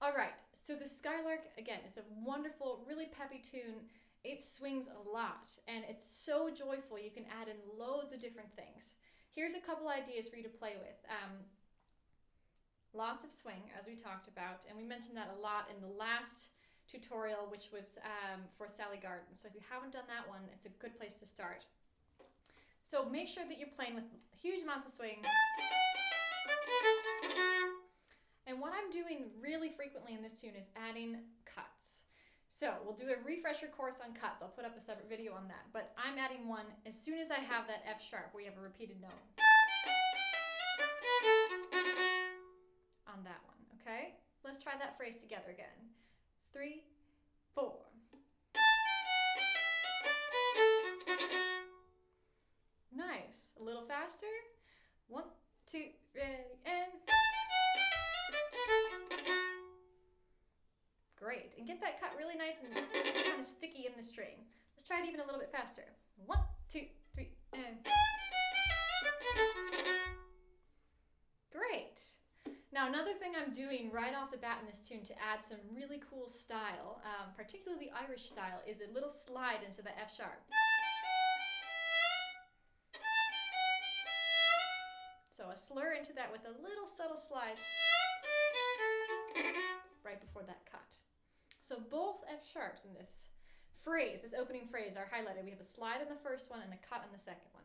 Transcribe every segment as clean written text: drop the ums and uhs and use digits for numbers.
All right, so the Skylark, again, is a wonderful, really peppy tune. It swings a lot, and it's so joyful. You can add in loads of different things. Here's a couple ideas for you to play with. Lots of swing, as we talked about, and we mentioned that a lot in the last tutorial, which was for Sally Garden. So if you haven't done that one, it's a good place to start. So make sure that you're playing with huge amounts of swing. And what I'm doing really frequently in this tune is adding cuts. So we'll do a refresher course on cuts. I'll put up a separate video on that. But I'm adding one as soon as I have that F sharp where you have a repeated note. On that one, okay? Let's try that phrase together again. 3, 4. Nice. A little faster. 1, 2, ready, and... Great. And get that cut really nice and kind of sticky in the string. Let's try it even a little bit faster. 1, 2, 3, and... Great. Now, another thing I'm doing right off the bat in this tune to add some really cool style, particularly the Irish style, is a little slide into the F sharp. So a slur into that with a little subtle slide right before that cut. So both F sharps in this phrase, this opening phrase, are highlighted. We have a slide on the first one and a cut on the second one.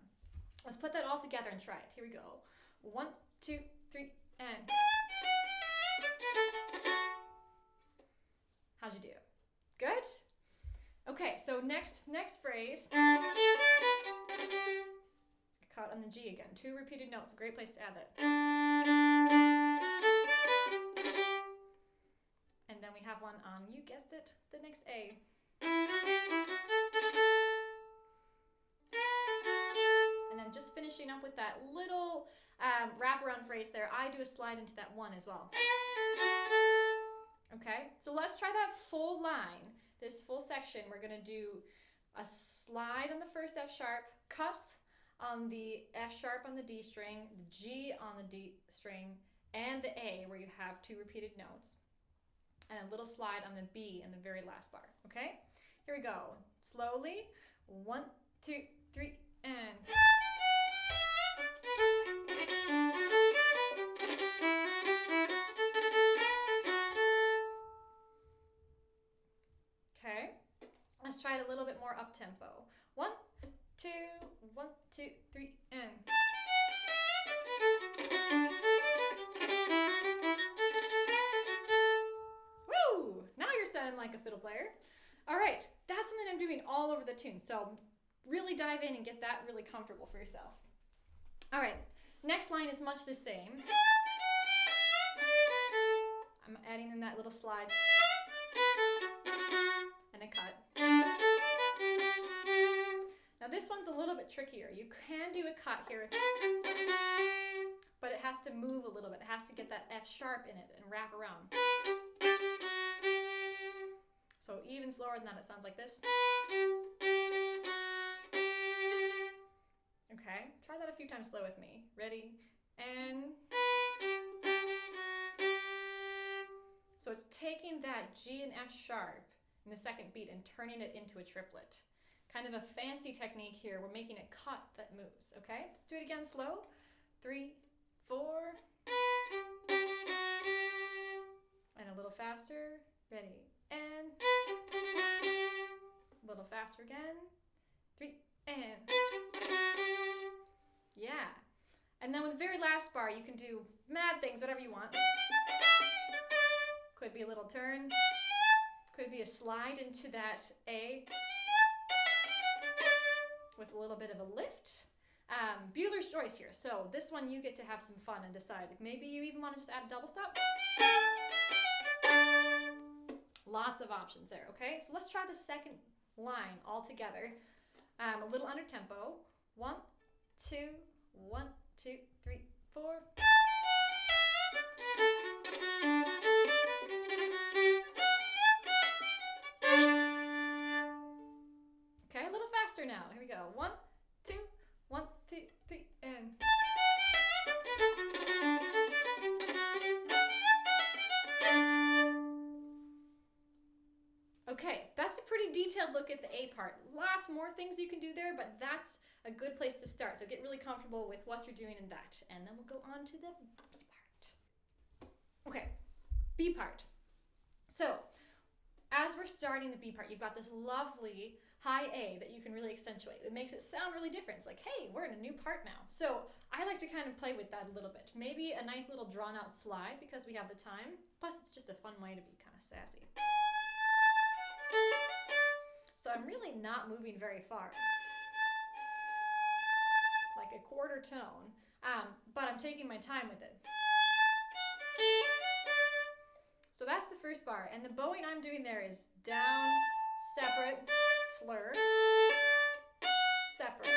Let's put that all together and try it. Here we go. 1, 2, 3, and... How'd you do? Good? Okay, so next phrase. Cut on the G again. 2 repeated notes. A great place to add that. And then we have one on, you guessed it, the next A. And then just finishing up with that little wraparound phrase there. I do a slide into that 1 as well. Okay, so let's try that full line. This full section, we're going to do a slide on the first F sharp, cut on the F sharp on the D string, the G on the D string, and the A where you have 2 repeated notes, and a little slide on the B in the very last bar. Okay, here we go. Slowly. 1, 2, 3, and... Okay, let's try it a little bit more up tempo. 1, 2, 1, 2, 3, and... Woo! Now you're sounding like a fiddle player. All right, that's something I'm doing all over the tune, so really dive in and get that really comfortable for yourself. All right, next line is much the same. I'm adding in that little slide and a cut. Now this one's a little bit trickier. You can do a cut here, but it has to move a little bit. It has to get that F sharp in it and wrap around. So even slower than that, it sounds like this. Okay, try that a few times slow with me. Ready? And... So it's taking that G and F sharp in the second beat and turning it into a triplet. Kind of a fancy technique here. We're making a cut that moves, okay? Do it again slow. 3, 4. And a little faster. Ready? And... A little faster again. 3, and... Yeah. And then with the very last bar, you can do mad things, whatever you want. Could be a little turn. Could be a slide into that A with a little bit of a lift. Bueller's choice here. So this one you get to have some fun and decide. Maybe you even want to just add a double stop. Lots of options there, okay? So let's try the second line all together. A little under tempo. 1, 2, 1, 2, 3, 4. Okay, a little faster now. Here we go. 1, 2, 1, 2, 3, and... Okay, that's a pretty detailed look at the A part. Lots more things you can do there, but that's a good place to start. So get really comfortable with what you're doing in that. And then we'll go on to the B part. Okay, B part. So as we're starting the B part, you've got this lovely high A that you can really accentuate. It makes it sound really different. It's like, hey, we're in a new part now. So I like to kind of play with that a little bit. Maybe a nice little drawn out slide because we have the time. Plus it's just a fun way to be kind of sassy. So I'm really not moving very far. Like a quarter tone. But I'm taking my time with it. So that's the first bar. And the bowing I'm doing there is down, separate, slur, separate.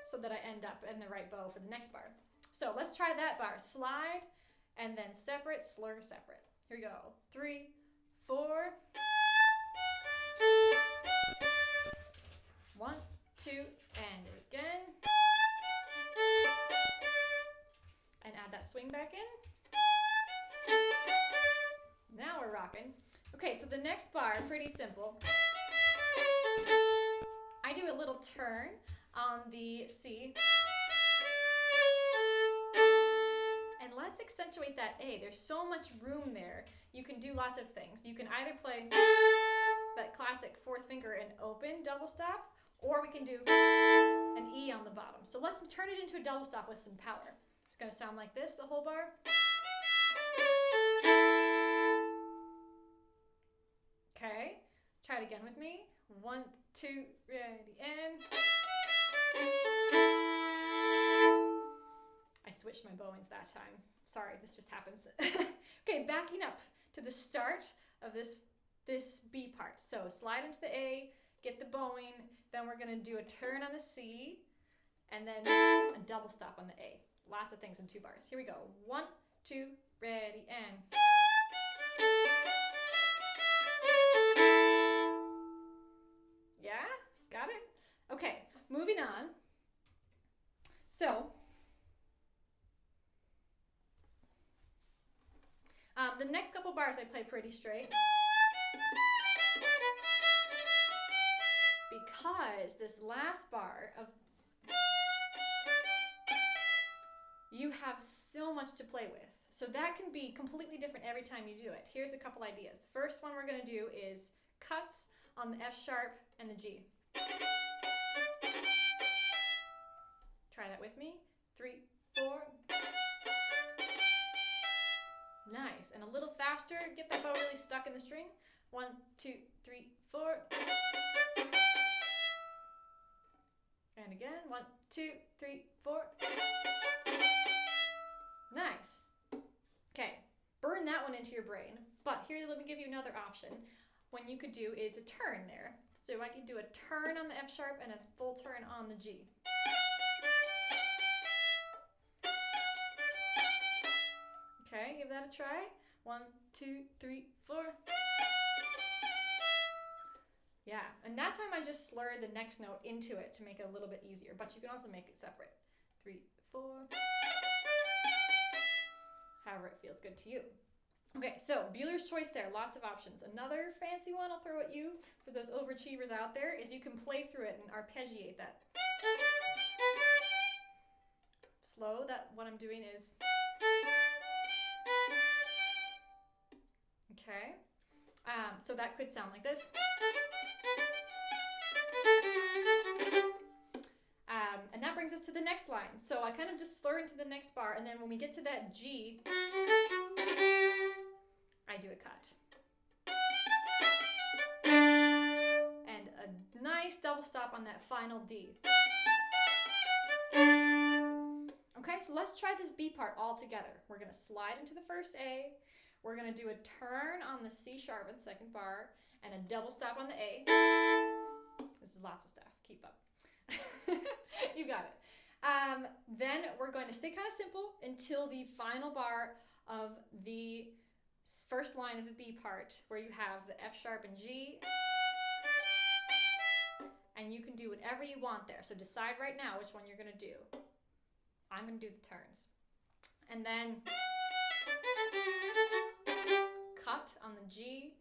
So that I end up in the right bow for the next bar. So let's try that bar. Slide, and then separate, slur, separate. Here we go. 3, 4. 1, 2, and again. And add that swing back in. Now we're rocking. Okay, so the next bar, pretty simple. I do a little turn on the C. And let's accentuate that A. There's so much room there. You can do lots of things. You can either play that classic fourth finger and open double stop, or we can do an E on the bottom. So let's turn it into a double stop with some power. It's going to sound like this, the whole bar. Okay, try it again with me. 1, 2, ready, and... I switched my bowings that time. Sorry, this just happens. Okay, backing up to the start of this B part. So slide into the A, get the bowing, then we're gonna do a turn on the C, and then a double stop on the A. Lots of things in 2 bars. Here we go. 1, 2, ready, and... Yeah? Got it? Okay, moving on. So, the next couple bars I play pretty straight. Because this last bar of... you have so much to play with. So that can be completely different every time you do it. Here's a couple ideas. First one we're going to do is cuts on the F sharp and the G. Try that with me. 3, 4. Nice. And a little faster. Get that bow really stuck in the string. 1, 2, 3, 4. And again. 1, 2, 3, 4. Nice. Okay. Burn that one into your brain. But here, let me give you another option. What you could do is a turn there. So I could do a turn on the F sharp and a full turn on the G. Okay, give that a try. 1, 2, 3, 4. Yeah, and that time I just slur the next note into it to make it a little bit easier, but you can also make it separate. 3, 4. However it feels good to you. Okay, so Bueller's choice there, lots of options. Another fancy one I'll throw at you for those overachievers out there is you can play through it and arpeggiate that. Slow, that what I'm doing is... Okay, so that could sound like this. And that brings us to the next line. So I kind of just slur into the next bar, and then when we get to that G, I do a cut. And a nice double stop on that final D. Okay, so let's try this B part all together. We're going to slide into the first A. We're going to do a turn on the C sharp in the second bar, and a double stop on the A. This is lots of stuff. Keep up. You got it. Then we're going to stay kind of simple until the final bar of the first line of the B part, where you have the F sharp and G. And you can do whatever you want there. So decide right now which one you're going to do. I'm going to do the turns. And then cut on the G.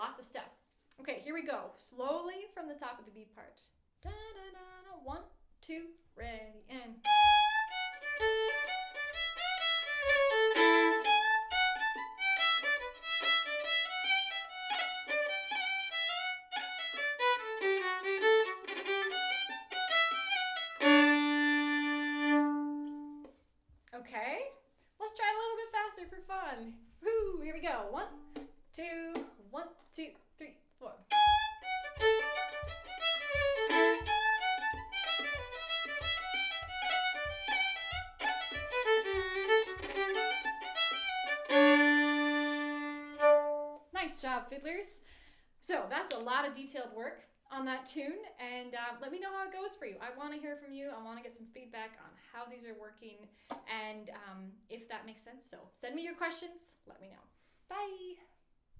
lots of stuff. Okay, here we go. Slowly from the top of the beat part. Da, da, da, da. 1, 2, ready, and... Okay, let's try it a little bit faster for fun. Woo, here we go. 1, 2, 1, 2, 3, 4. Nice job, fiddlers. So that's a lot of detailed work on that tune, and let me know how it goes for you. I want to hear from you. I want to get some feedback on how these are working and if that makes sense. So send me your questions. Let me know. Bye.